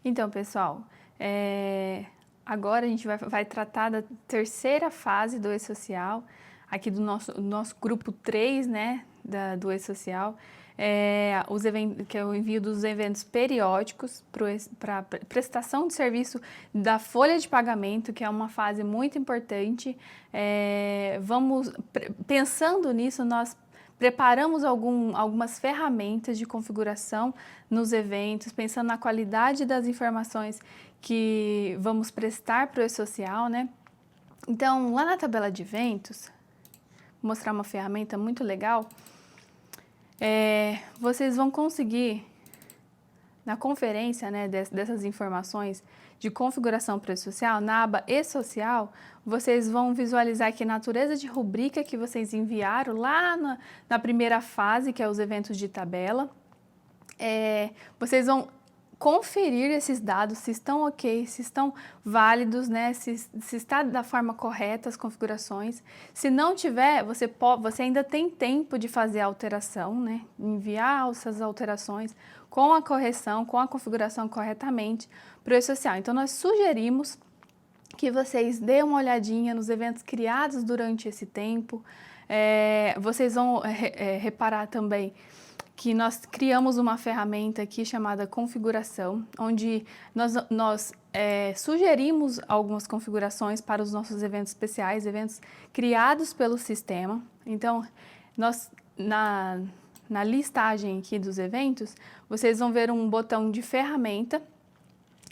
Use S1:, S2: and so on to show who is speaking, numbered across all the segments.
S1: Então, pessoal, agora a gente vai tratar da terceira fase do E-Social, aqui do nosso grupo 3, né, do E-Social, que é o envio dos eventos periódicos para prestação de serviço da folha de pagamento, que é uma fase muito importante. Pensando nisso, nós preparamos algumas ferramentas de configuração nos eventos, pensando na qualidade das informações que vamos prestar para o E-Social, né? Então, lá na tabela de eventos, vou mostrar uma ferramenta muito legal. Vocês vão conseguir, na conferência, né, dessas informações de configuração para o E-Social, na aba E-Social, vocês vão visualizar aqui a natureza de rubrica que vocês enviaram lá na primeira fase, que é os eventos de tabela. Vocês vão conferir esses dados, se estão ok, se estão válidos, né? Se está da forma correta as configurações. Se não tiver, você ainda tem tempo de fazer a alteração, né? Enviar essas alterações com a correção, com a configuração corretamente para o E-Social. Então, nós sugerimos que vocês dêem uma olhadinha nos eventos criados durante esse tempo. Vocês vão reparar também que nós criamos uma ferramenta aqui chamada configuração, onde nós sugerimos algumas configurações para os nossos eventos especiais, eventos criados pelo sistema. Então, na listagem aqui dos eventos, vocês vão ver um botão de ferramenta,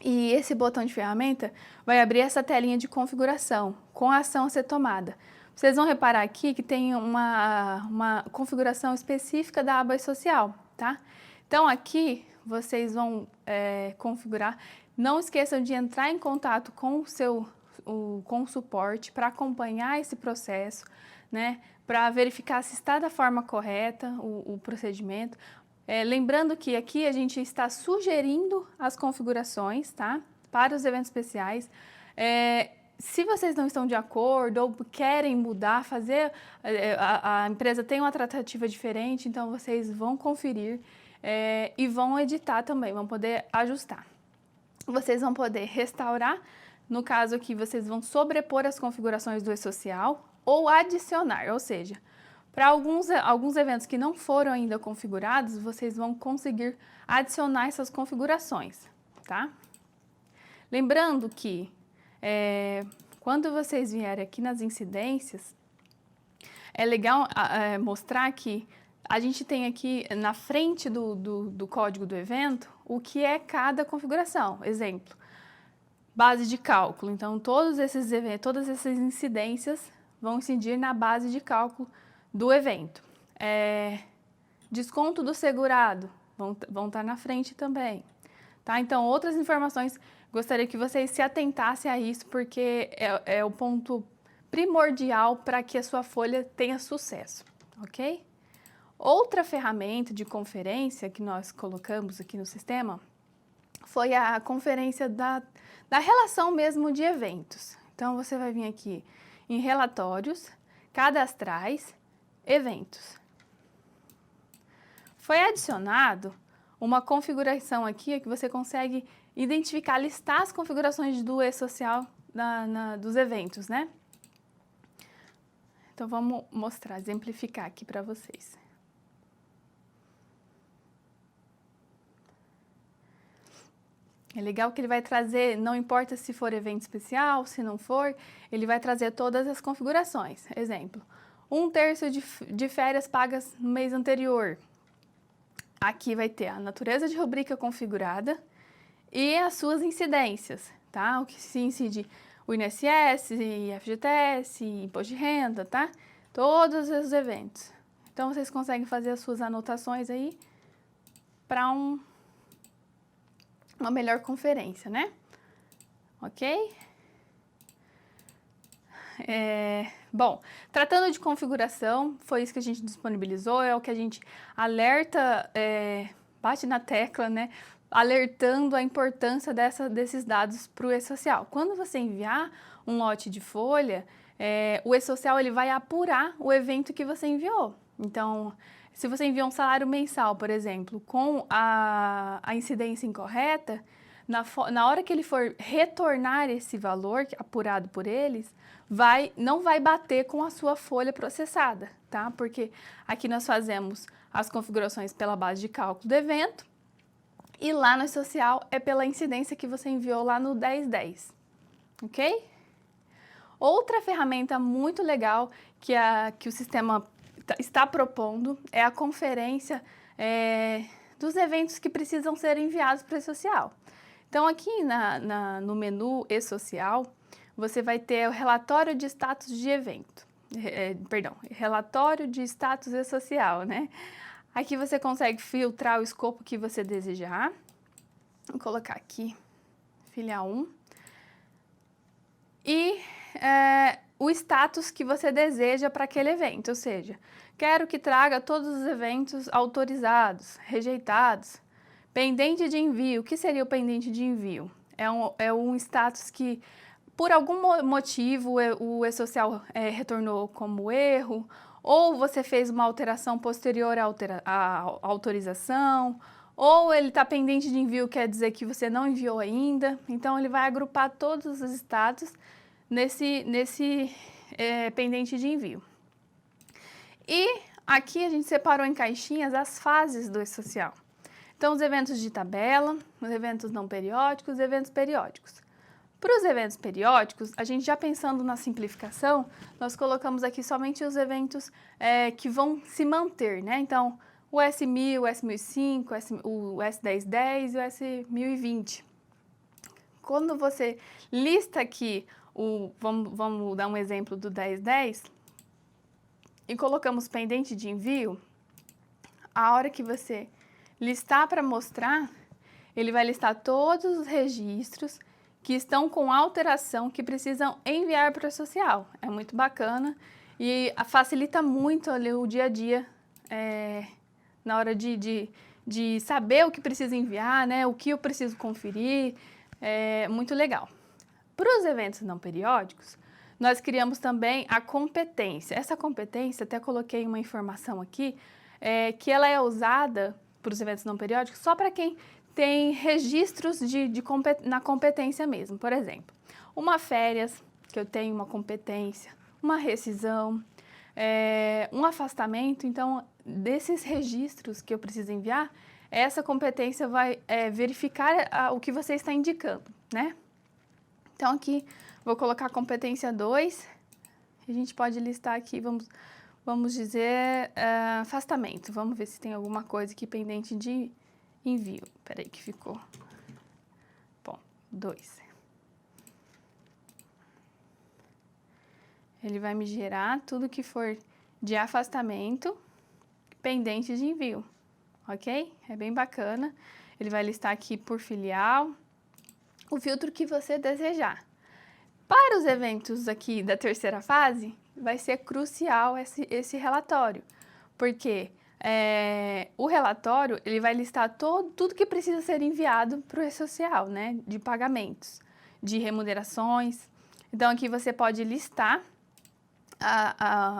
S1: e esse botão de ferramenta vai abrir essa telinha de configuração, com a ação a ser tomada. Vocês vão reparar aqui que tem uma configuração específica da aba social, tá? Então, aqui vocês vão configurar. Não esqueçam de entrar em contato com com o suporte para acompanhar esse processo, né? Para verificar se está da forma correta o procedimento. Lembrando que aqui a gente está sugerindo as configurações, tá? Para os eventos especiais. Se vocês não estão de acordo ou querem mudar, a empresa tem uma tratativa diferente, então vocês vão conferir e vão editar também, vão poder ajustar. Vocês vão poder restaurar, no caso aqui vocês vão sobrepor as configurações do E-Social ou adicionar, ou seja, para alguns eventos que não foram ainda configurados, vocês vão conseguir adicionar essas configurações, tá? Lembrando que quando vocês vierem aqui nas incidências, é legal mostrar que a gente tem aqui na frente do código do evento o que é cada configuração. Exemplo, base de cálculo. Então, todas essas incidências vão incidir na base de cálculo do evento. Desconto do segurado vão estar na frente também. Tá? Então, outras informações, gostaria que vocês se atentassem a isso, porque é o ponto primordial para que a sua folha tenha sucesso, ok? Outra ferramenta de conferência que nós colocamos aqui no sistema foi a conferência da relação mesmo de eventos. Então, você vai vir aqui em relatórios, cadastrais, eventos. Foi adicionado uma configuração aqui que você consegue identificar, listar as configurações do E-Social dos eventos, né? Então, vamos mostrar, exemplificar aqui para vocês. É legal que ele vai trazer, não importa se for evento especial, se não for, ele vai trazer todas as configurações. Exemplo, 1/3 de férias pagas no mês anterior. Aqui vai ter a natureza de rubrica configurada e as suas incidências, tá? O que se incide o INSS, FGTS, Imposto de Renda, tá? Todos os eventos. Então, vocês conseguem fazer as suas anotações aí para uma melhor conferência, né? Ok? Bom, tratando de configuração, foi isso que a gente disponibilizou, é o que a gente alerta, bate na tecla, né? Alertando a importância desses dados para o E-Social. Quando você enviar um lote de folha, o E-Social ele vai apurar o evento que você enviou. Então, se você enviou um salário mensal, por exemplo, com a incidência incorreta, na hora que ele for retornar esse valor apurado por eles, não vai bater com a sua folha processada, tá? Porque aqui nós fazemos as configurações pela base de cálculo do evento e lá no social é pela incidência que você enviou lá no 1010, ok? Outra ferramenta muito legal que o sistema está propondo é a conferência dos eventos que precisam ser enviados para o e-social. Então, aqui no menu e-social, você vai ter o relatório de status de evento. Relatório de status e-social, né? Aqui você consegue filtrar o escopo que você desejar. Vou colocar aqui, filial 1. E o status que você deseja para aquele evento, ou seja, quero que traga todos os eventos autorizados, rejeitados, pendente de envio. O que seria o pendente de envio? É um status que, por algum motivo, o e-social retornou como erro, ou você fez uma alteração posterior à autorização, ou ele está pendente de envio, quer dizer que você não enviou ainda. Então, ele vai agrupar todos os status nesse pendente de envio. E aqui a gente separou em caixinhas as fases do e-social. Então, os eventos de tabela, os eventos não periódicos, os eventos periódicos. Para os eventos periódicos, a gente já pensando na simplificação, nós colocamos aqui somente os eventos que vão se manter, né? Então, o S1000, o S1005, o S1010 e o S1020. Quando você lista aqui, vamos dar um exemplo do 1010, e colocamos pendente de envio, a hora que você listar para mostrar, ele vai listar todos os registros que estão com alteração que precisam enviar para o social. É muito bacana e facilita muito ali o dia a dia na hora de saber o que precisa enviar, né? O que eu preciso conferir. É muito legal. Para os eventos não periódicos, nós criamos também a competência. Essa competência, até coloquei uma informação aqui, que ela é usada para os eventos não periódicos só para quem tem registros na competência mesmo. Por exemplo, uma férias, que eu tenho uma competência, uma rescisão, um afastamento. Então, desses registros que eu preciso enviar, essa competência vai verificar o que você está indicando, né? Então, aqui, vou colocar a competência 2, a gente pode listar aqui, vamos dizer, afastamento. Vamos ver se tem alguma coisa aqui pendente de envio. Espera aí que ficou. Bom, 2. Ele vai me gerar tudo que for de afastamento pendente de envio, ok? É bem bacana. Ele vai listar aqui por filial o filtro que você desejar. Para os eventos aqui da terceira fase, vai ser crucial esse relatório, porque o relatório ele vai listar tudo que precisa ser enviado para o e-social, né? De pagamentos, de remunerações. Então, aqui você pode listar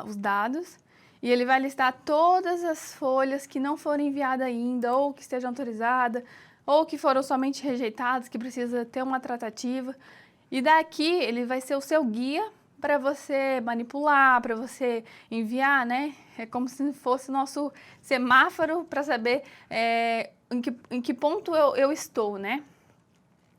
S1: os dados e ele vai listar todas as folhas que não foram enviadas ainda, ou que estejam autorizadas, ou que foram somente rejeitadas, que precisa ter uma tratativa. E daqui ele vai ser o seu guia para você manipular, para você enviar, né? É como se fosse o nosso semáforo para saber em que ponto eu estou, né?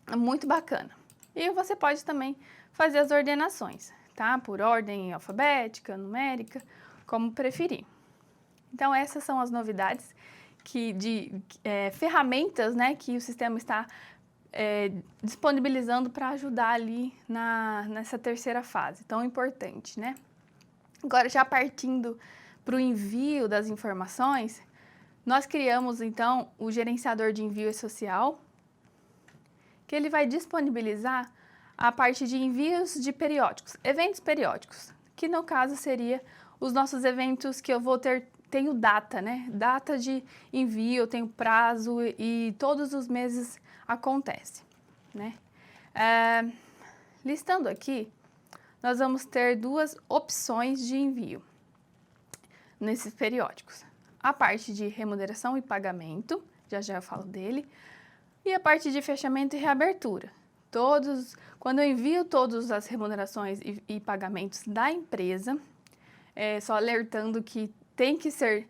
S1: É muito bacana. E você pode também fazer as ordenações, tá? Por ordem alfabética, numérica, como preferir. Então, essas são as novidades ferramentas, né, que o sistema está disponibilizando para ajudar ali nessa terceira fase, tão importante, né? Agora, já partindo para o envio das informações, nós criamos, então, o gerenciador de envio e-social, que ele vai disponibilizar a parte de envios de periódicos, eventos periódicos, que no caso seria os nossos eventos que eu vou tenho data, né? Data de envio, eu tenho prazo e todos os meses acontece, né? Listando aqui, nós vamos ter duas opções de envio nesses periódicos. A parte de remuneração e pagamento, já eu falo dele. E a parte de fechamento e reabertura. Quando eu envio todas as remunerações e pagamentos da empresa, só alertando que tem que ser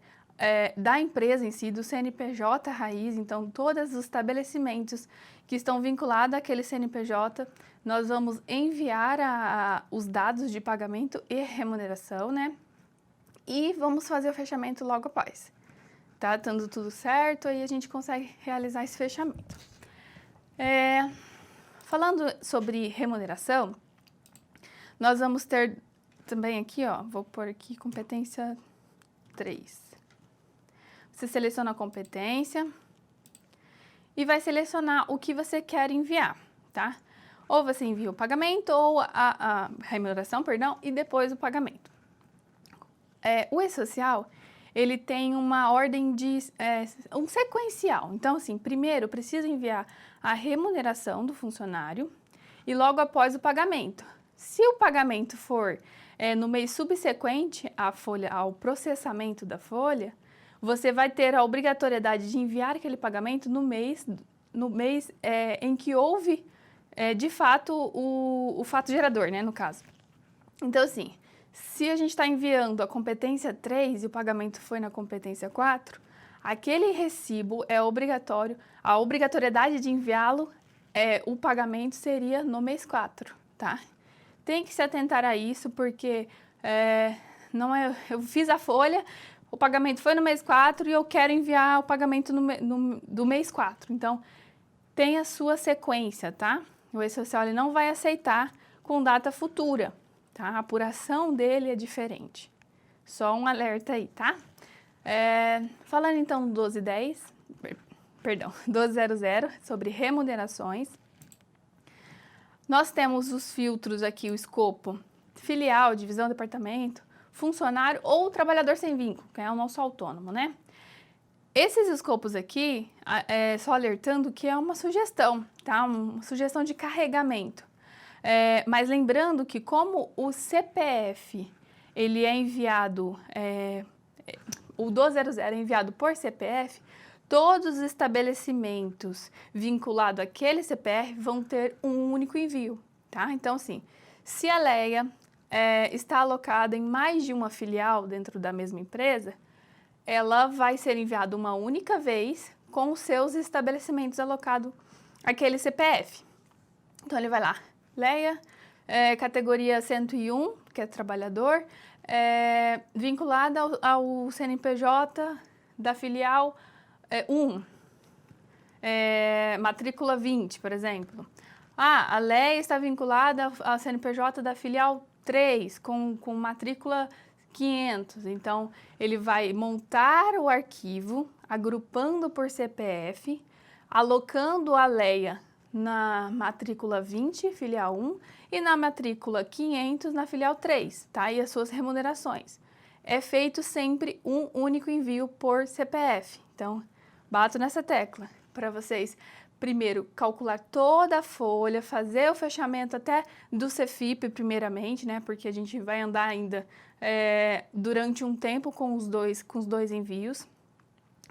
S1: da empresa em si, do CNPJ raiz, então todos os estabelecimentos que estão vinculados àquele CNPJ, nós vamos enviar os dados de pagamento e remuneração, né? E vamos fazer o fechamento logo após. Tá dando tudo certo, aí a gente consegue realizar esse fechamento. Falando sobre remuneração, nós vamos ter também aqui, ó, vou pôr aqui competência 3. Você seleciona a competência e vai selecionar o que você quer enviar, tá? Ou você envia o pagamento ou a remuneração, perdão, e depois o pagamento. O E-Social, ele tem uma ordem de um sequencial. Então, assim, primeiro eu preciso enviar a remuneração do funcionário e logo após o pagamento. Se o pagamento for no mês subsequente ao processamento da folha, você vai ter a obrigatoriedade de enviar aquele pagamento no mês em que houve, de fato, o fato gerador, né, no caso. Então, assim, se a gente está enviando a competência 3 e o pagamento foi na competência 4, aquele recibo é obrigatório, a obrigatoriedade de enviá-lo, o pagamento seria no mês 4, tá? Tem que se atentar a isso, porque eu fiz a folha, o pagamento foi no mês 4 e eu quero enviar o pagamento do mês 4. Então, tem a sua sequência, tá? O E-Social ele não vai aceitar com data futura, tá? A apuração dele é diferente. Só um alerta aí, tá? Falando então do 1200, sobre remunerações. Nós temos os filtros aqui, o escopo filial, divisão, departamento, funcionário ou trabalhador sem vínculo, que é o nosso autônomo, né? Esses escopos aqui, só alertando que é uma sugestão, tá? Uma sugestão de carregamento. Mas lembrando que como o CPF, ele é enviado, o 1200 é enviado por CPF, todos os estabelecimentos vinculados àquele CPF vão ter um único envio, tá? Então, assim, se a Leia está alocada em mais de uma filial dentro da mesma empresa, ela vai ser enviada uma única vez com os seus estabelecimentos alocados àquele CPF. Então, ele vai lá, Leia, categoria 101, que é trabalhador, vinculada ao CNPJ da filial 1, matrícula 20, por exemplo. A Leia está vinculada ao CNPJ da filial 3, com matrícula 500. Então, ele vai montar o arquivo, agrupando por CPF, alocando a Leia na matrícula 20, filial 1, e na matrícula 500, na filial 3, tá? E as suas remunerações. É feito sempre um único envio por CPF. Então, bato nessa tecla para vocês, primeiro, calcular toda a folha, fazer o fechamento até do CEFIP, primeiramente, né? Porque a gente vai andar ainda durante um tempo com os dois envios.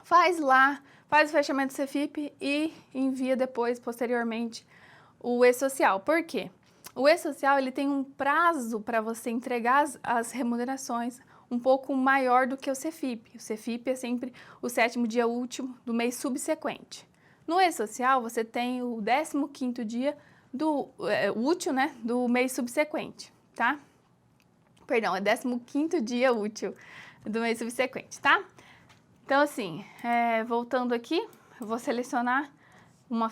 S1: Faz o fechamento do CEFIP e envia depois, posteriormente, o E-Social. Por quê? O E-Social, ele tem um prazo para você entregar as remunerações um pouco maior do que o CEFIP. O CEFIP é sempre o 7º dia útil do mês subsequente. No E-Social, você tem o 15º dia útil, né, do mês subsequente, tá? Perdão, é 15º dia útil do mês subsequente, tá? Então, assim, voltando aqui, eu vou selecionar uma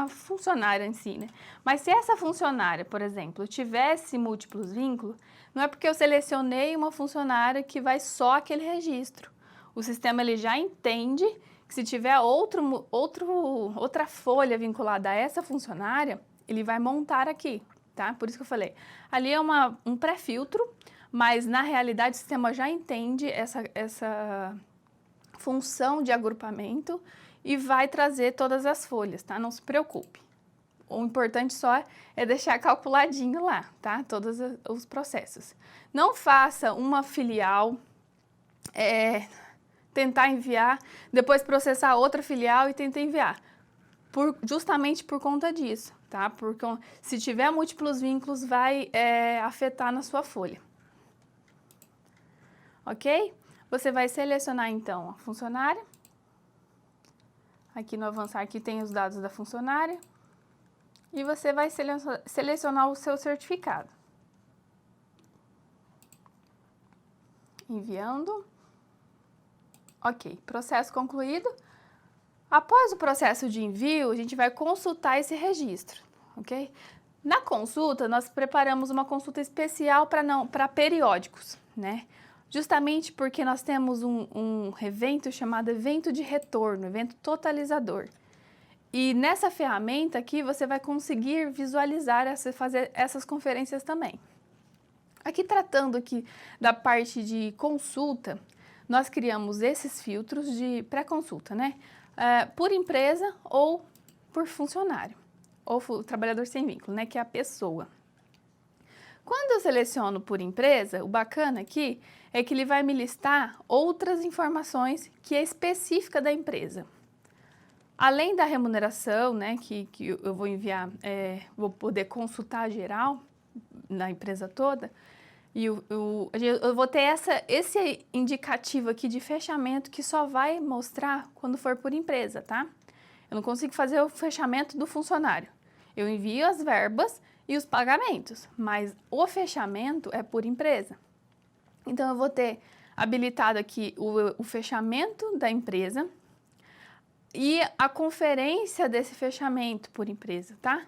S1: funcionária em si, né? Mas se essa funcionária, por exemplo, tivesse múltiplos vínculos, não é porque eu selecionei uma funcionária que vai só aquele registro. O sistema ele já entende que se tiver outra folha vinculada a essa funcionária, ele vai montar aqui, tá? Por isso que eu falei. Ali é um pré-filtro, mas na realidade o sistema já entende essa função de agrupamento e vai trazer todas as folhas, tá? Não se preocupe. O importante só é deixar calculadinho lá, tá? Todos os processos. Não faça uma filial tentar enviar, depois processar outra filial e tentar enviar. Justamente por conta disso, tá? Porque se tiver múltiplos vínculos, vai afetar na sua folha. Ok? Você vai selecionar, então, a funcionária. Aqui no avançar, aqui tem os dados da funcionária. E você vai selecionar o seu certificado. Enviando. Ok, processo concluído. Após o processo de envio, a gente vai consultar esse registro, ok? Na consulta, nós preparamos uma consulta especial para periódicos, né? Justamente porque nós temos um evento chamado evento de retorno, evento totalizador. E nessa ferramenta aqui, você vai conseguir visualizar, fazer essas conferências também. Aqui, tratando aqui da parte de consulta, nós criamos esses filtros de pré-consulta, né? Por empresa ou por funcionário, ou trabalhador sem vínculo, né? Que é a pessoa. Quando eu seleciono por empresa, o bacana aqui é que ele vai me listar outras informações que é específica da empresa. Além da remuneração, né, que eu vou enviar, vou poder consultar geral na empresa toda, e eu vou ter esse indicativo aqui de fechamento que só vai mostrar quando for por empresa, tá? Eu não consigo fazer o fechamento do funcionário. Eu envio as verbas e os pagamentos, mas o fechamento é por empresa. Então, eu vou ter habilitado aqui o fechamento da empresa e a conferência desse fechamento por empresa, tá?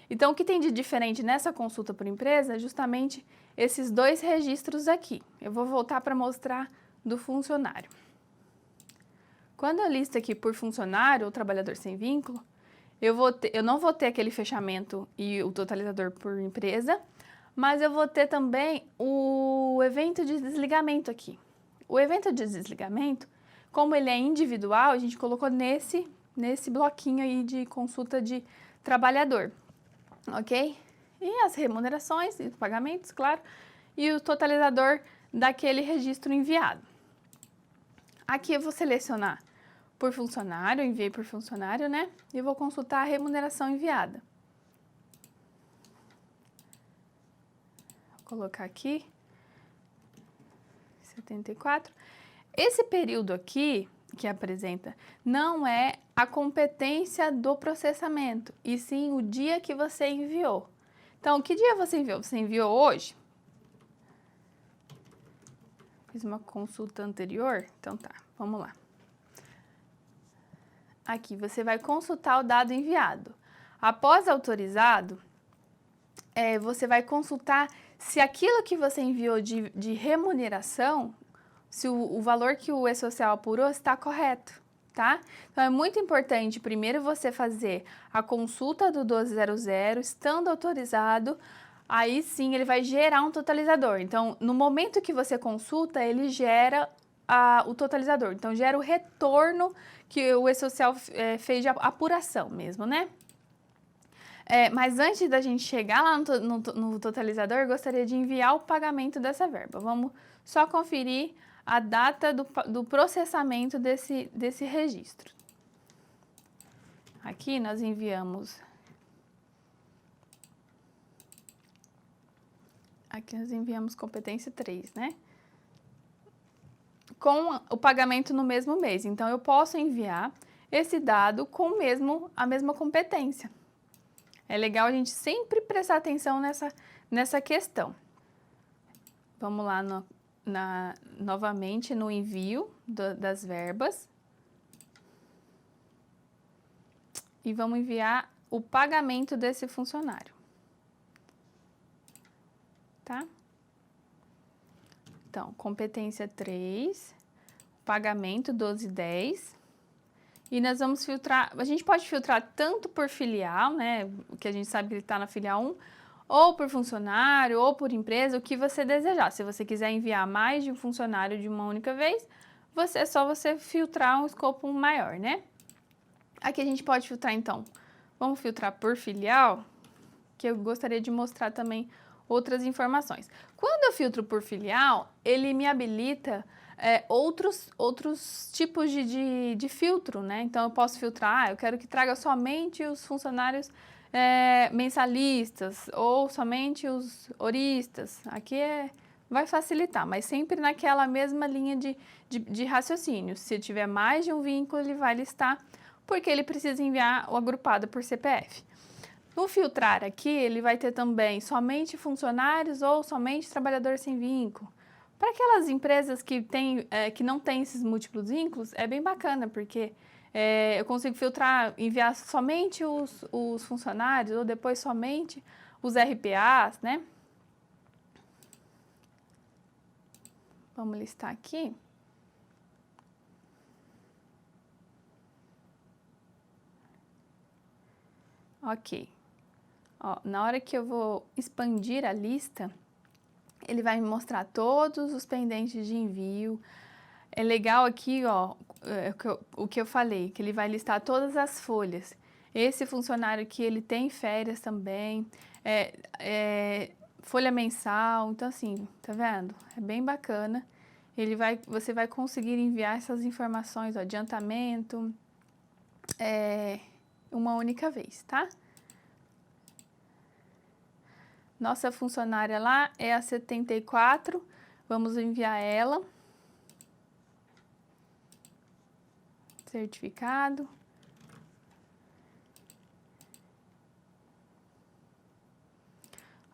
S1: Então, o que tem de diferente nessa consulta por empresa é justamente esses dois registros aqui. Eu vou voltar para mostrar do funcionário. Quando eu listo aqui por funcionário ou trabalhador sem vínculo, eu não vou ter aquele fechamento e o totalizador por empresa, mas eu vou ter também o evento de desligamento aqui. O evento de desligamento, como ele é individual, a gente colocou nesse bloquinho aí de consulta de trabalhador, ok? E as remunerações e pagamentos, claro, e o totalizador daquele registro enviado. Aqui eu vou selecionar por funcionário, enviei por funcionário, né? E vou consultar a remuneração enviada. Vou colocar aqui, 74. Esse período aqui, que apresenta, não é a competência do processamento, e sim o dia que você enviou. Então, que dia você enviou? Você enviou hoje? Fiz uma consulta anterior? Então tá, vamos lá. Aqui, você vai consultar o dado enviado. Após autorizado, você vai consultar se aquilo que você enviou de remuneração, se o valor que o E-Social apurou está correto, tá? Então, é muito importante, primeiro, você fazer a consulta do 1200, estando autorizado, aí sim ele vai gerar um totalizador. Então, no momento que você consulta, ele gera o totalizador. Então, gera o retorno que o E-Social fez de apuração mesmo, né? Mas antes da gente chegar lá no totalizador, eu gostaria de enviar o pagamento dessa verba. Vamos só conferir a data do processamento desse registro. Aqui nós enviamos... Aqui nós enviamos competência 3, né? Com o pagamento no mesmo mês. Então, eu posso enviar esse dado com a mesma competência. É legal a gente sempre prestar atenção nessa questão. Vamos lá novamente no envio das verbas. E vamos enviar o pagamento desse funcionário. Tá? Então, competência 3, pagamento 1210. E nós vamos filtrar, a gente pode filtrar tanto por filial, né, que a gente sabe que ele está na filial 1, ou por funcionário, ou por empresa, o que você desejar. Se você quiser enviar mais de um funcionário de uma única vez, é só você filtrar um escopo maior, né? Aqui a gente pode filtrar, então, vamos filtrar por filial, que eu gostaria de mostrar também outras informações. Quando eu filtro por filial, ele me habilita outros tipos de filtro, né? Então, eu posso filtrar, eu quero que traga somente os funcionários mensalistas ou somente os horistas. Aqui vai facilitar, mas sempre naquela mesma linha de raciocínio. Se tiver mais de um vínculo, ele vai listar, porque ele precisa enviar o agrupado por CPF. No filtrar aqui, ele vai ter também somente funcionários ou somente trabalhador sem vínculo. Para aquelas empresas que não têm esses múltiplos vínculos, é bem bacana, porque eu consigo filtrar, enviar somente os funcionários ou depois somente os RPAs, né? Vamos listar aqui. Ok. Ó, na hora que eu vou expandir a lista, ele vai me mostrar todos os pendentes de envio. É legal aqui, ó, o que eu falei, que ele vai listar todas as folhas. Esse funcionário aqui, ele tem férias também, folha mensal, então assim, tá vendo? É bem bacana. Você vai conseguir enviar essas informações, ó, adiantamento, uma única vez, tá? Nossa funcionária lá é a 74, vamos enviar ela. Certificado.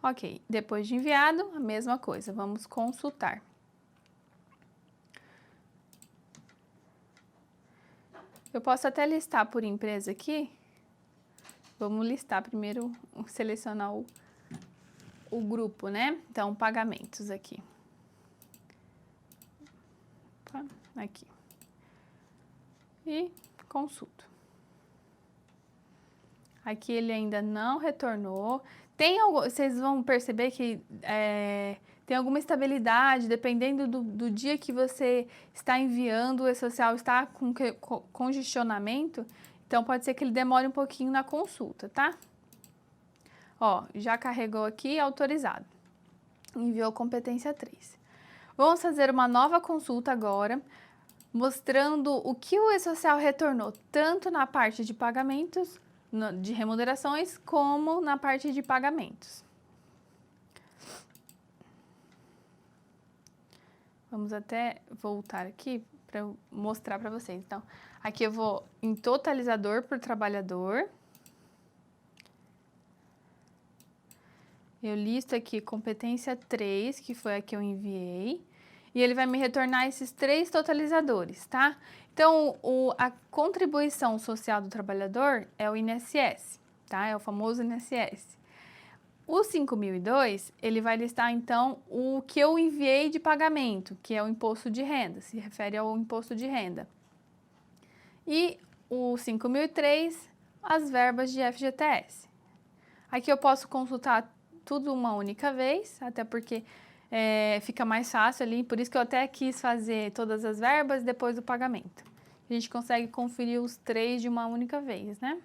S1: Ok, depois de enviado, a mesma coisa, vamos consultar. Eu posso até listar por empresa aqui. Vamos listar primeiro, selecionar o grupo, né? Então, pagamentos aqui. Opa, aqui. E consulto. Aqui ele ainda não retornou. Vocês vão perceber que tem alguma estabilidade, dependendo do dia que você está enviando, o e-social está com congestionamento, então pode ser que ele demore um pouquinho na consulta, tá? Ó, já carregou aqui, autorizado. Enviou competência 3. Vamos fazer uma nova consulta agora, mostrando o que o e-social retornou, tanto na parte de pagamentos, de remunerações, como na parte de pagamentos. Vamos até voltar aqui para eu mostrar para vocês. Então, aqui eu vou em totalizador por trabalhador. Eu listo aqui competência 3, que foi a que eu enviei. E ele vai me retornar esses 3 totalizadores, tá? Então, a contribuição social do trabalhador é o INSS, tá? É o famoso INSS. O 5.002, ele vai listar, então, o que eu enviei de pagamento, que é o imposto de renda, se refere ao imposto de renda. E o 5.003, as verbas de FGTS. Aqui eu posso consultar tudo uma única vez, até porque fica mais fácil ali, por isso que eu até quis fazer todas as verbas depois do pagamento. A gente consegue conferir os 3 de uma única vez, né?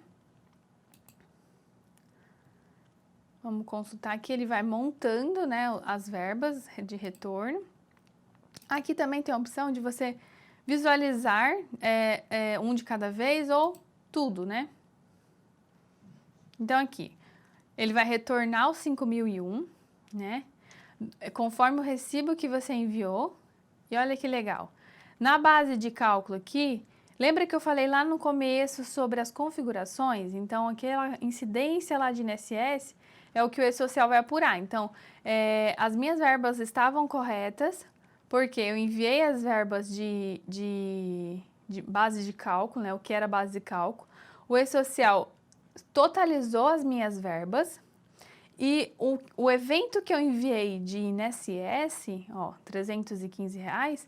S1: Vamos consultar aqui, ele vai montando, né, as verbas de retorno. Aqui também tem a opção de você visualizar um de cada vez ou tudo, né? Então aqui, ele vai retornar o 5.001, né? Conforme o recibo que você enviou. E olha que legal. Na base de cálculo aqui, lembra que eu falei lá no começo sobre as configurações? Então, aquela incidência lá de INSS é o que o e-social vai apurar. Então, as minhas verbas estavam corretas, porque eu enviei as verbas de base de cálculo, né? O que era base de cálculo. O e-social totalizou as minhas verbas. E o evento que eu enviei de INSS, ó, R$315,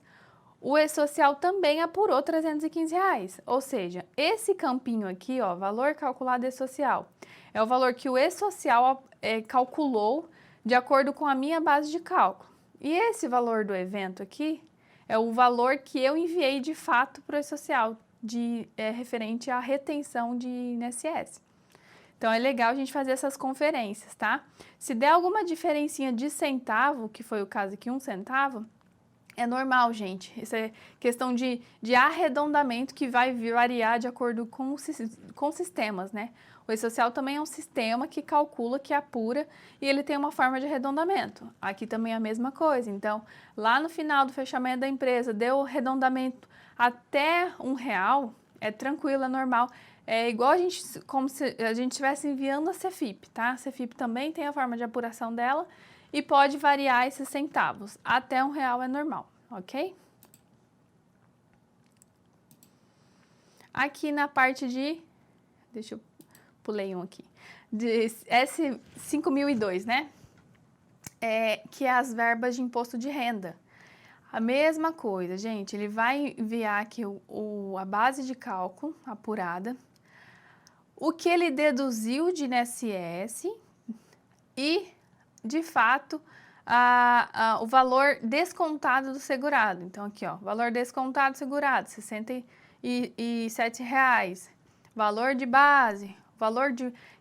S1: o e-social também apurou R$315. Ou seja, esse campinho aqui, ó, valor calculado e-social, é o valor que o e-social calculou de acordo com a minha base de cálculo. E esse valor do evento aqui é o valor que eu enviei de fato para o e-social, referente à retenção de INSS. Então, é legal a gente fazer essas conferências, tá? Se der alguma diferencinha de centavo, que foi o caso aqui, 1 centavo, É normal, gente. Isso é questão de arredondamento que vai variar de acordo com sistemas, né? O E-Social também é um sistema que calcula, que apura e ele tem uma forma de arredondamento. Aqui também é a mesma coisa. Então, lá no final do fechamento da empresa, deu o arredondamento até R$ 1, é tranquilo, é normal. É igual como se a gente estivesse enviando a Cefip, tá? A Cefip também tem a forma de apuração dela e pode variar esses centavos. Até R$ 1 é normal, ok? Aqui na parte deixa eu pulei um aqui, de S5002, né? Que é as verbas de imposto de renda. A mesma coisa, gente, ele vai enviar aqui a base de cálculo apurada, o que ele deduziu de INSS e, de fato, o valor descontado do segurado. Então, aqui, ó, valor descontado do segurado, R$ 67,00. Valor de base, valor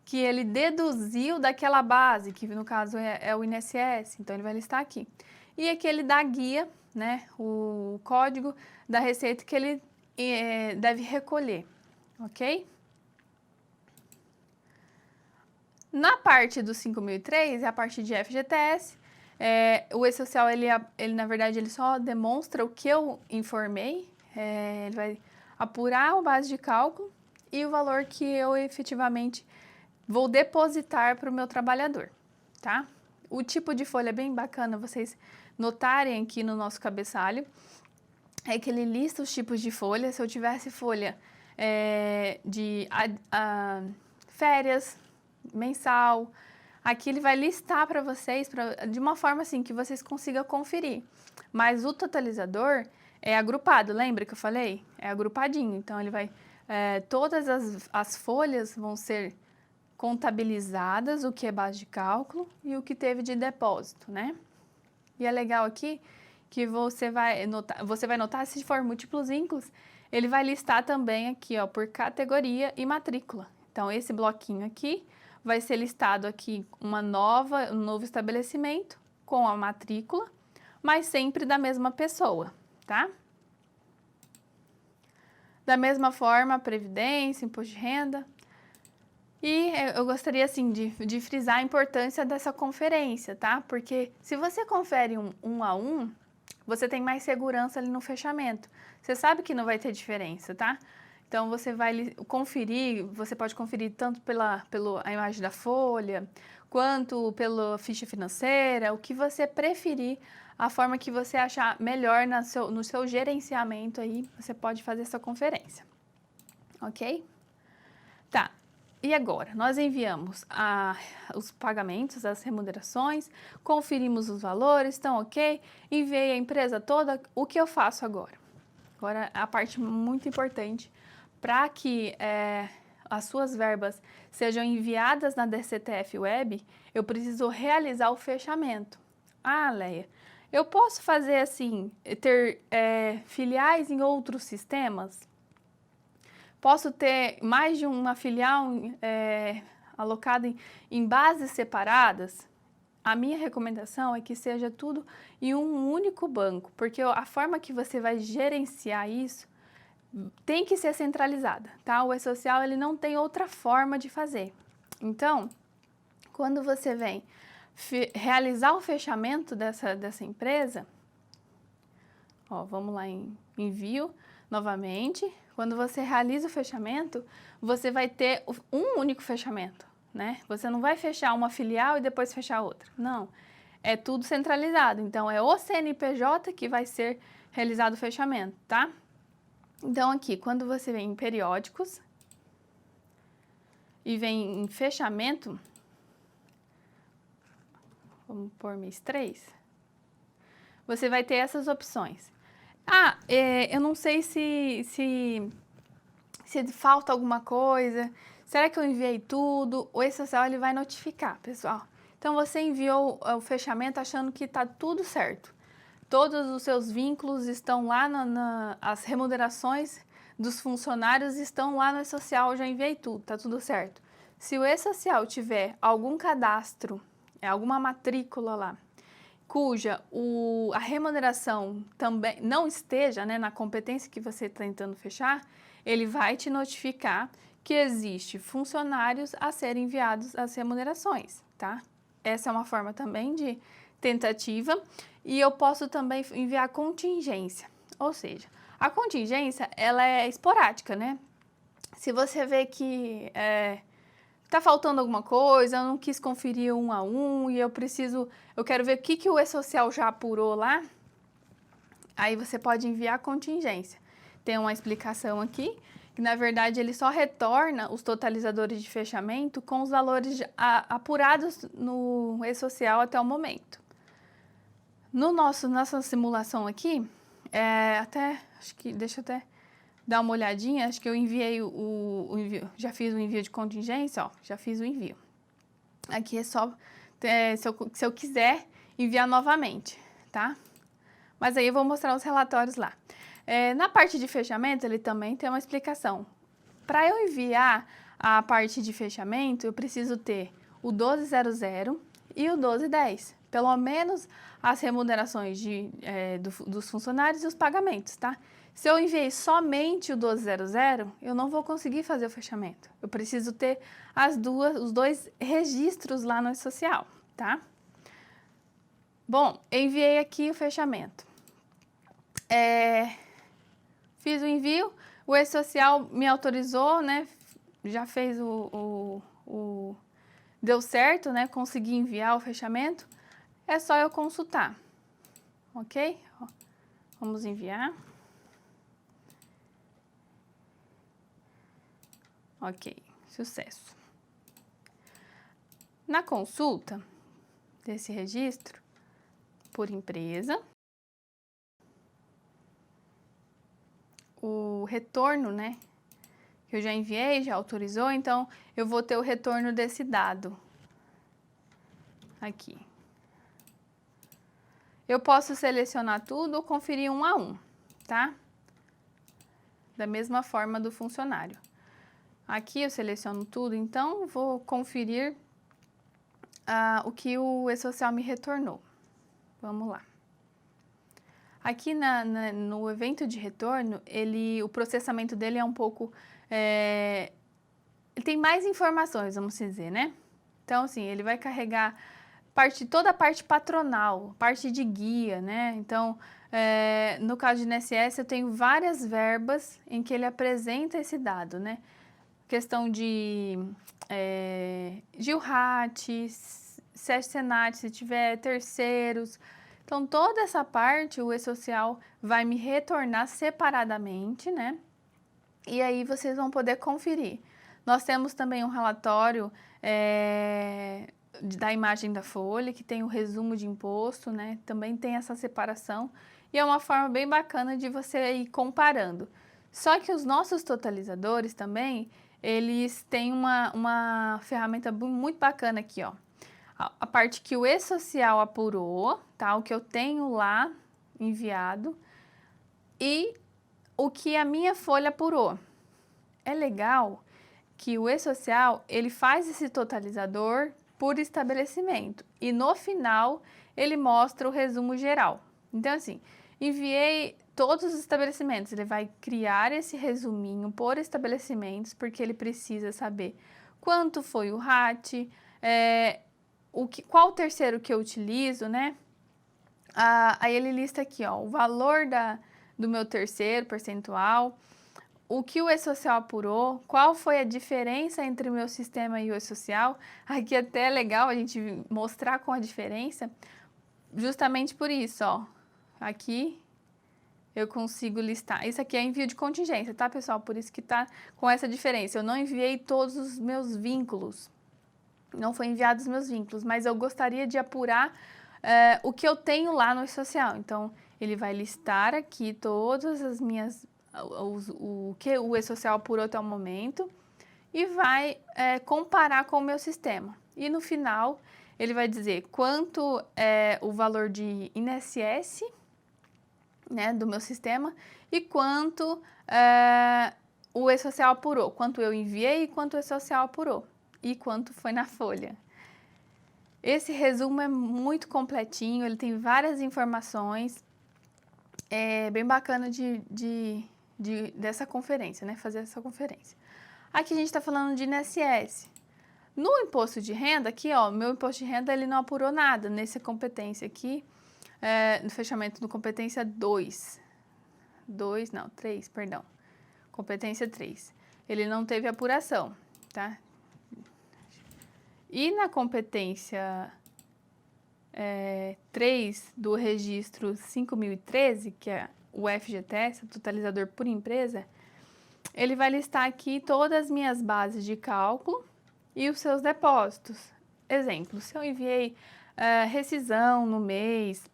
S1: que ele deduziu daquela base, que no caso é o INSS, então ele vai listar aqui. E aqui ele dá a guia, né, o código da receita que ele deve recolher, ok? Na parte do 5003, a parte de FGTS, o E-Social, ele na verdade, ele só demonstra o que eu informei, ele vai apurar a base de cálculo e o valor que eu efetivamente vou depositar para o meu trabalhador, tá? O tipo de folha é bem bacana vocês notarem aqui no nosso cabeçalho, é que ele lista os tipos de folha. Se eu tivesse folha de férias, mensal, aqui ele vai listar para vocês de uma forma assim que vocês consigam conferir. Mas o totalizador é agrupado, lembra que eu falei? É agrupadinho, então ele vai... todas as folhas vão ser contabilizadas, o que é base de cálculo e o que teve de depósito, né? E é legal aqui que você vai notar, se for múltiplos vínculos, ele vai listar também aqui, ó, por categoria e matrícula. Então, esse bloquinho aqui vai ser listado aqui um novo estabelecimento com a matrícula, mas sempre da mesma pessoa, tá? Da mesma forma, previdência, imposto de renda. E eu gostaria, assim, de frisar a importância dessa conferência, tá? Porque se você confere um a um, você tem mais segurança ali no fechamento. Você sabe que não vai ter diferença, tá? Então, você vai conferir, você pode conferir tanto pela imagem da folha, quanto pela ficha financeira, o que você preferir, a forma que você achar melhor no seu gerenciamento aí, você pode fazer essa conferência, ok? Tá. E agora, nós enviamos os pagamentos, as remunerações, conferimos os valores, estão ok? Enviei a empresa toda, o que eu faço agora? Agora, a parte muito importante, para que as suas verbas sejam enviadas na DCTF Web, eu preciso realizar o fechamento. Ah, Leia, eu posso fazer assim, ter filiais em outros sistemas? Posso ter mais de uma filial alocada em bases separadas? A minha recomendação é que seja tudo em um único banco, porque a forma que você vai gerenciar isso tem que ser centralizada, tá? O E-Social, ele não tem outra forma de fazer. Então, quando você vem realizar o fechamento dessa empresa, ó, vamos lá em envio novamente. Quando você realiza o fechamento, você vai ter um único fechamento, né? Você não vai fechar uma filial e depois fechar outra. Não, é tudo centralizado. Então, é o CNPJ que vai ser realizado o fechamento, tá? Então, aqui, quando você vem em periódicos e vem em fechamento, vamos pôr mês 3, você vai ter essas opções. Eu não sei se falta alguma coisa, será que eu enviei tudo? O E-Social, ele vai notificar, pessoal. Então, você enviou o fechamento achando que está tudo certo. Todos os seus vínculos estão lá, as remunerações dos funcionários estão lá no E-Social, já enviei tudo, tá tudo certo. Se o E-Social tiver algum cadastro, alguma matrícula lá, cuja a remuneração também não esteja, né, na competência que você está tentando fechar, ele vai te notificar que existe funcionários a serem enviados às remunerações, tá? Essa é uma forma também de tentativa e eu posso também enviar contingência, ou seja, a contingência ela é esporádica, né? Se você vê que tá faltando alguma coisa, eu não quis conferir um a um e eu quero ver o que o E-Social já apurou lá, aí você pode enviar contingência. Tem uma explicação aqui, que na verdade ele só retorna os totalizadores de fechamento com os valores apurados no E-Social até o momento. Nossa simulação aqui, deixa eu até dar uma olhadinha, acho que eu enviei o envio, já fiz o envio de contingência, ó, já fiz o envio. Aqui é só, se eu quiser enviar novamente, tá? Mas aí eu vou mostrar os relatórios lá. Na parte de fechamento, ele também tem uma explicação. Para eu enviar a parte de fechamento, eu preciso ter o 1200 e o 1210. Pelo menos as remunerações dos funcionários e os pagamentos, tá? Se eu enviei somente o 1200, eu não vou conseguir fazer o fechamento. Eu preciso ter os dois registros lá no E-Social, tá? Bom, eu enviei aqui o fechamento. Fiz o envio, o E-Social me autorizou, né? Já fez deu certo, né? Consegui enviar o fechamento. É só eu consultar, ok? Vamos enviar. Ok, sucesso. Na consulta desse registro por empresa, o retorno, né, que eu já enviei, já autorizou, então eu vou ter o retorno desse dado aqui. Eu posso selecionar tudo ou conferir um a um, tá? Da mesma forma do funcionário. Aqui eu seleciono tudo, então vou conferir o que o E-Social me retornou. Vamos lá. Aqui no evento de retorno, o processamento dele é um pouco... ele tem mais informações, vamos dizer, né? Então, assim, ele vai carregar toda a parte patronal, parte de guia, né? Então, no caso de INSS, eu tenho várias verbas em que ele apresenta esse dado, né? Questão de Gilhat, SESC-Senat, se tiver terceiros. Então, toda essa parte, o E-Social vai me retornar separadamente, né? E aí, vocês vão poder conferir. Nós temos também um relatório da imagem da folha, que tem o resumo de imposto, né? Também tem essa separação. E é uma forma bem bacana de você ir comparando. Só que os nossos totalizadores também, eles têm uma ferramenta muito bacana aqui, ó. A parte que o E-Social apurou, tá? O que eu tenho lá enviado e o que a minha folha apurou. É legal que o E-Social, ele faz esse totalizador por estabelecimento e no final ele mostra o resumo geral. Então, assim, enviei todos os estabelecimentos, ele vai criar esse resuminho por estabelecimentos, porque ele precisa saber quanto foi o RAT, qual o terceiro que eu utilizo, né? Aí ele lista aqui, ó, o valor do meu terceiro percentual, o que o E-Social apurou, qual foi a diferença entre o meu sistema e o E-Social. Aqui até é legal a gente mostrar com a diferença, justamente por isso, ó. Aqui eu consigo listar. Isso aqui é envio de contingência, tá, pessoal? Por isso que tá com essa diferença. Eu não enviei todos os meus vínculos. Não foi enviado os meus vínculos, mas eu gostaria de apurar o que eu tenho lá no E-Social. Então, ele vai listar aqui todas as minhas... o que o E-Social apurou até o momento e vai comparar com o meu sistema. E no final, ele vai dizer quanto é o valor de INSS, né, do meu sistema, e quanto o E-Social apurou, quanto eu enviei e quanto o E-Social apurou, e quanto foi na folha. Esse resumo é muito completinho, ele tem várias informações, é bem bacana dessa conferência, né? Fazer essa conferência. Aqui a gente está falando de INSS. No imposto de renda, aqui ó, meu imposto de renda ele não apurou nada nessa competência aqui, no fechamento do competência 2. 2, não, 3, perdão. Competência 3. Ele não teve apuração, tá? E na competência 3 do registro 5013, que é o FGTS, totalizador por empresa, ele vai listar aqui todas as minhas bases de cálculo e os seus depósitos. Exemplo, se eu enviei rescisão no mês,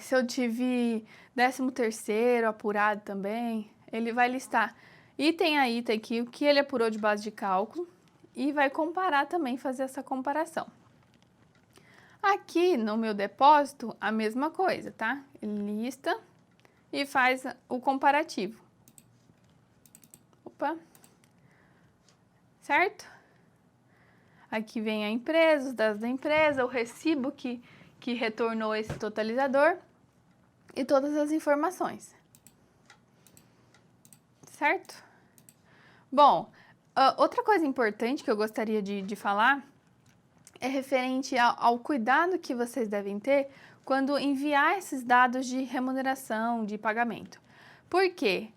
S1: se eu tive 13º apurado também, ele vai listar item a item aqui o que ele apurou de base de cálculo e vai comparar também, fazer essa comparação. Aqui no meu depósito, a mesma coisa, tá? Ele lista e faz o comparativo. Opa! Certo? Aqui vem a empresa, os dados da empresa, o recibo que retornou esse totalizador e todas as informações. Certo? Bom, outra coisa importante que eu gostaria de falar é referente ao cuidado que vocês devem ter quando enviar esses dados de remuneração, de pagamento. Por quê?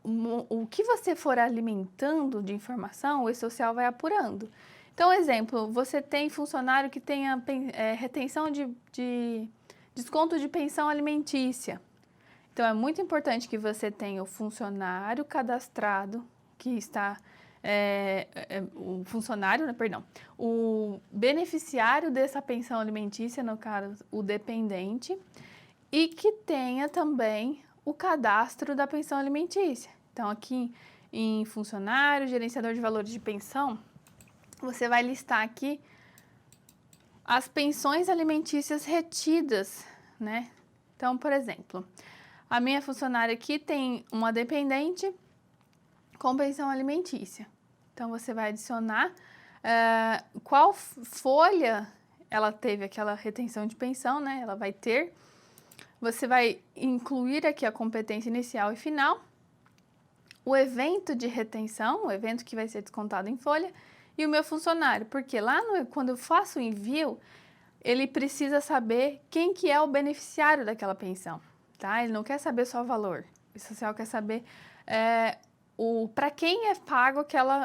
S1: O que você for alimentando de informação, o E-Social vai apurando. Então, exemplo, você tem funcionário que tenha retenção de desconto de pensão alimentícia. Então, é muito importante que você tenha o funcionário cadastrado, que está, o funcionário, perdão, o beneficiário dessa pensão alimentícia, no caso, o dependente, e que tenha também o cadastro da pensão alimentícia. Então, aqui em funcionário, gerenciador de valores de pensão, você vai listar aqui as pensões alimentícias retidas, né? Então, por exemplo, a minha funcionária aqui tem uma dependente com pensão alimentícia. Então, você vai adicionar qual folha ela teve aquela retenção de pensão, né? Ela vai ter. Você vai incluir aqui a competência inicial e final, o evento de retenção, o evento que vai ser descontado em folha, e o meu funcionário, porque lá quando eu faço o envio, ele precisa saber quem que é o beneficiário daquela pensão, tá? Ele não quer saber só o valor, o social quer saber para quem é pago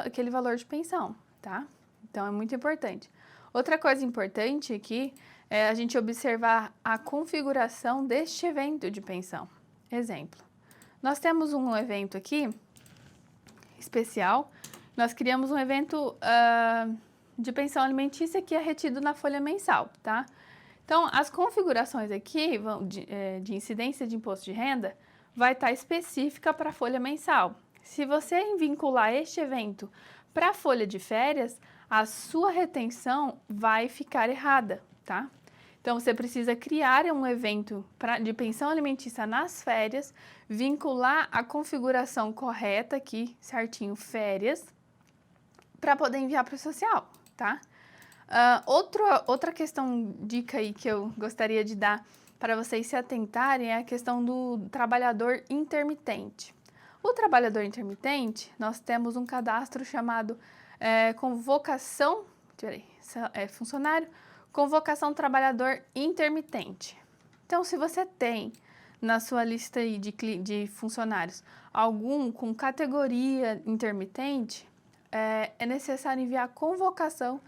S1: aquele valor de pensão, tá? Então, é muito importante. Outra coisa importante aqui é a gente observar a configuração deste evento de pensão. Exemplo, nós temos um evento aqui especial, nós criamos um evento de pensão alimentícia que é retido na folha mensal, tá? Então, as configurações aqui de incidência de imposto de renda vai estar específica para a folha mensal. Se você vincular este evento para a folha de férias, a sua retenção vai ficar errada, tá? Então, você precisa criar um evento de pensão alimentícia nas férias, vincular a configuração correta aqui, certinho, férias, para poder enviar para o social, tá? Outra questão, dica aí que eu gostaria de dar para vocês se atentarem é a questão do trabalhador intermitente. O trabalhador intermitente, nós temos um cadastro chamado convocação, funcionário, convocação trabalhador intermitente. Então, se você tem na sua lista aí de funcionários algum com categoria intermitente, é necessário enviar a convocação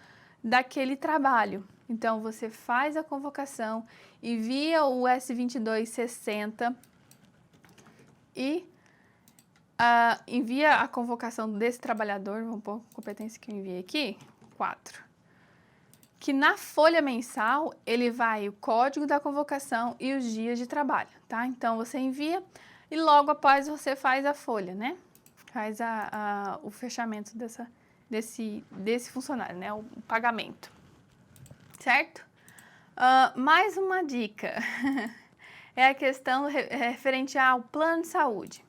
S1: daquele trabalho. Então, você faz a convocação, envia o S2260 e envia a convocação desse trabalhador, vamos pôr a competência que eu enviei aqui, 4. Que na folha mensal, ele vai o código da convocação e os dias de trabalho, tá? Então, você envia e logo após você faz a folha, né? Faz o fechamento desse funcionário, né? O pagamento, certo? Mais uma dica, é a questão referente ao plano de saúde.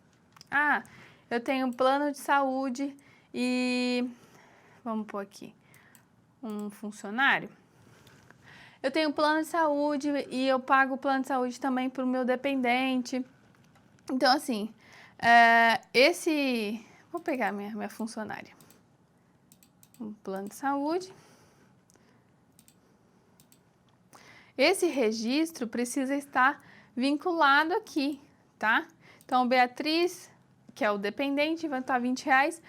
S1: Eu tenho um plano de saúde e, vamos pôr aqui, um funcionário, eu tenho plano de saúde e eu pago o plano de saúde também para o meu dependente. Então, assim, vou pegar minha funcionária. Um plano de saúde. Esse registro precisa estar vinculado aqui, tá? Então, Beatriz, que é o dependente, vai estar R$20,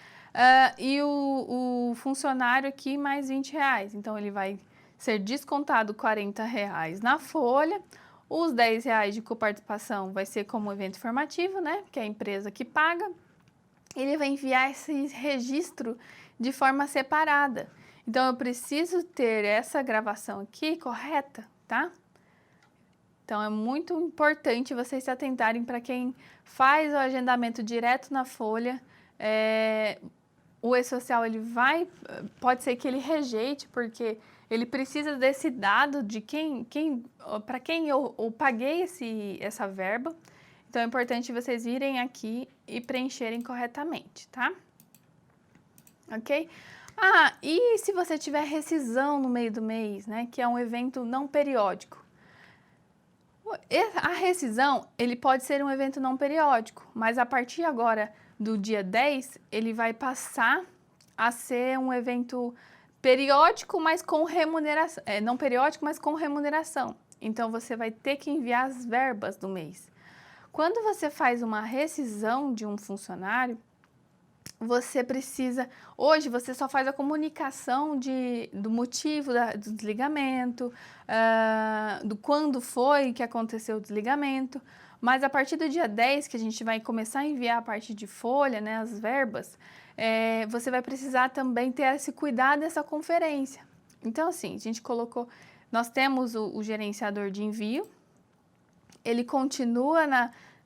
S1: e o funcionário aqui mais R$20. Então, ele vai ser descontado R$40 na folha. Os R$10 de coparticipação vai ser como evento informativo, né? Que é a empresa que paga. Ele vai enviar esse registro de forma separada. Então, eu preciso ter essa gravação aqui correta, tá? Então, é muito importante vocês se atentarem para quem faz o agendamento direto na folha. O e-social, pode ser que ele rejeite, porque ele precisa desse dado de para quem eu paguei essa verba. Então, é importante vocês virem aqui e preencherem corretamente, tá? Ok? E se você tiver rescisão no meio do mês, né, que é um evento não periódico? A rescisão, ele pode ser um evento não periódico, mas a partir agora do dia 10, ele vai passar a ser um evento periódico, mas com remuneração. Não periódico, mas com remuneração. Então, você vai ter que enviar as verbas do mês. Quando você faz uma rescisão de um funcionário, hoje você só faz a comunicação do motivo do desligamento, do quando foi que aconteceu o desligamento, mas a partir do dia 10, que a gente vai começar a enviar a parte de folha, né, as verbas, você vai precisar também ter esse cuidado dessa conferência. Então, assim, nós temos o gerenciador de envio, ele continua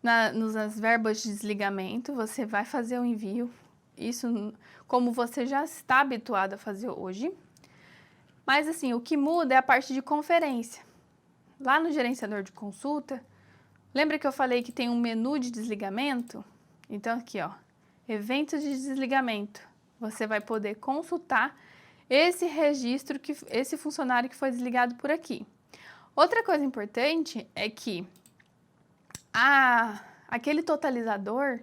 S1: nas verbas de desligamento, você vai fazer o envio, isso como você já está habituado a fazer hoje. Mas assim, o que muda é a parte de conferência. Lá no gerenciador de consulta, lembra que eu falei que tem um menu de desligamento? Então aqui, ó, eventos de desligamento. Você vai poder consultar esse registro, esse funcionário que foi desligado por aqui. Outra coisa importante é que aquele totalizador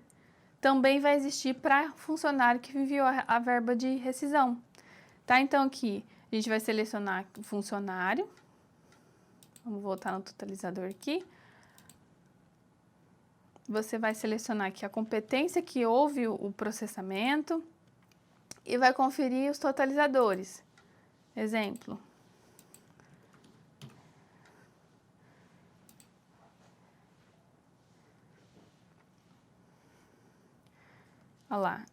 S1: também vai existir para funcionário que enviou a verba de rescisão, tá? Então, aqui, a gente vai selecionar o funcionário. Vamos voltar no totalizador aqui. Você vai selecionar aqui a competência que houve o processamento e vai conferir os totalizadores. Exemplo. Olha lá,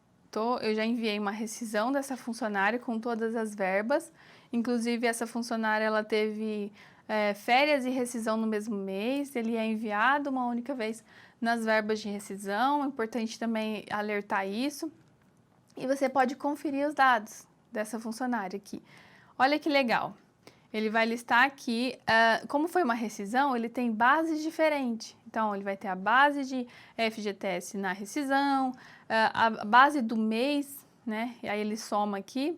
S1: eu já enviei uma rescisão dessa funcionária com todas as verbas, inclusive essa funcionária ela teve férias e rescisão no mesmo mês, ele é enviado uma única vez nas verbas de rescisão, é importante também alertar isso, e você pode conferir os dados dessa funcionária aqui. Olha que legal, ele vai listar aqui, como foi uma rescisão, ele tem bases diferentes. Então, ele vai ter a base de FGTS na rescisão, a base do mês, né? E aí ele soma aqui.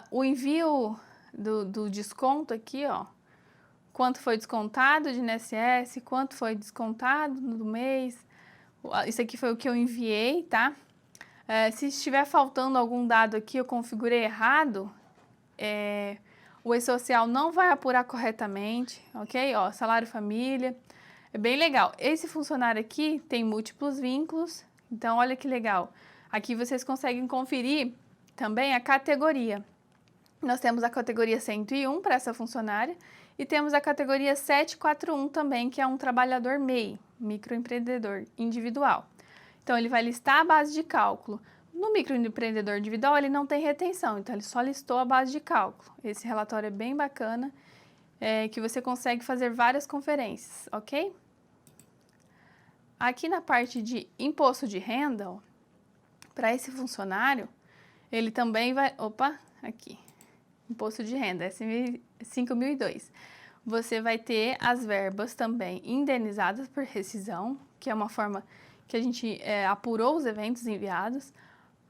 S1: O envio do desconto aqui, ó. Quanto foi descontado de INSS, quanto foi descontado no mês. Isso aqui foi o que eu enviei, tá? Se estiver faltando algum dado aqui, eu configurei errado, o e-social não vai apurar corretamente, ok? Ó, salário família, é bem legal. Esse funcionário aqui tem múltiplos vínculos, então olha que legal. Aqui vocês conseguem conferir também a categoria. Nós temos a categoria 101 para essa funcionária e temos a categoria 741 também, que é um trabalhador MEI, microempreendedor individual. Então, ele vai listar a base de cálculo. No microempreendedor individual, ele não tem retenção, então ele só listou a base de cálculo. Esse relatório é bem bacana, que você consegue fazer várias conferências, ok? Aqui na parte de imposto de renda, para esse funcionário, ele também vai... Opa, aqui. Imposto de renda, S5002. Você vai ter as verbas também indenizadas por rescisão, que é uma forma que a gente apurou os eventos enviados.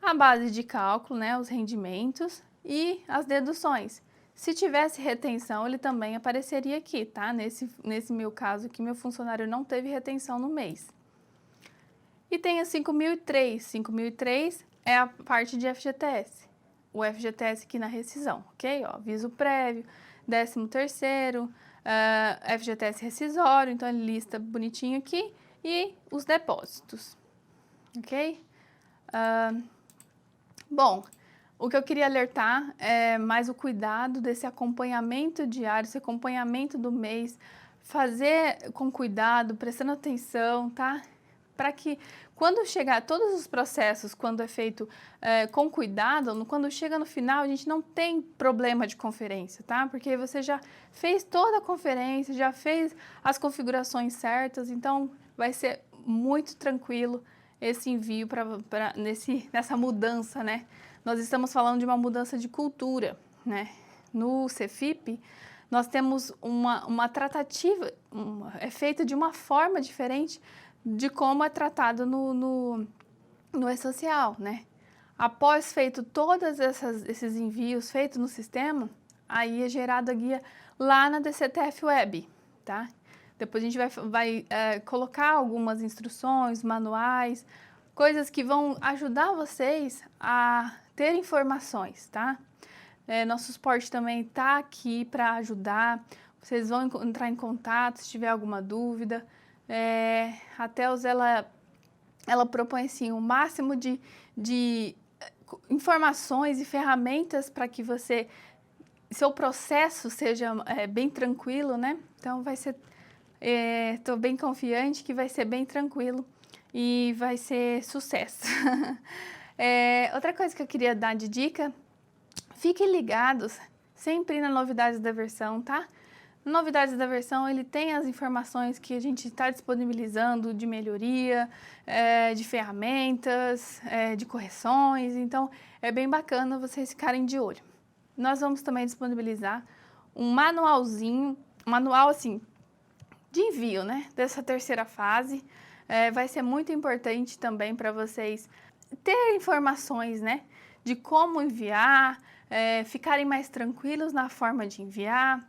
S1: a base de cálculo, né, os rendimentos e as deduções. Se tivesse retenção, ele também apareceria aqui, tá? Nesse meu caso aqui, meu funcionário não teve retenção no mês. E tem a 5.003. 5.003 é a parte de FGTS. O FGTS aqui na rescisão, ok? Ó, aviso prévio, 13º, FGTS rescisório, então ele lista bonitinho aqui, e os depósitos, ok? Bom, o que eu queria alertar é mais o cuidado desse acompanhamento diário, esse acompanhamento do mês, fazer com cuidado, prestando atenção, tá? Para que quando chegar todos os processos, quando é feito com cuidado, quando chega no final, a gente não tem problema de conferência, tá? Porque você já fez toda a conferência, já fez as configurações certas, então vai ser muito tranquilo esse envio nessa mudança, né? Nós estamos falando de uma mudança de cultura, né? No Cefip, nós temos uma tratativa, é feita de uma forma diferente de como é tratado no E-Social, né? Após feito todos esses envios feitos no sistema, aí é gerada a guia lá na DCTF Web, tá? Depois a gente vai colocar algumas instruções, manuais, coisas que vão ajudar vocês a ter informações, tá? Nosso suporte também está aqui para ajudar. Vocês vão entrar em contato se tiver alguma dúvida. A Telos, ela propõe assim, o máximo de informações e ferramentas para que seu processo seja bem tranquilo, né? Então vai ser, estou bem confiante que vai ser bem tranquilo e vai ser sucesso. Outra coisa que eu queria dar de dica, fiquem ligados sempre na novidades da versão, tá? Novidades da versão, ele tem as informações que a gente está disponibilizando de melhoria, de ferramentas, de correções, então é bem bacana vocês ficarem de olho. Nós vamos também disponibilizar um manualzinho, manual assim, de envio, né, dessa terceira fase. Vai ser muito importante também para vocês ter informações, né, de como enviar, ficarem mais tranquilos na forma de enviar.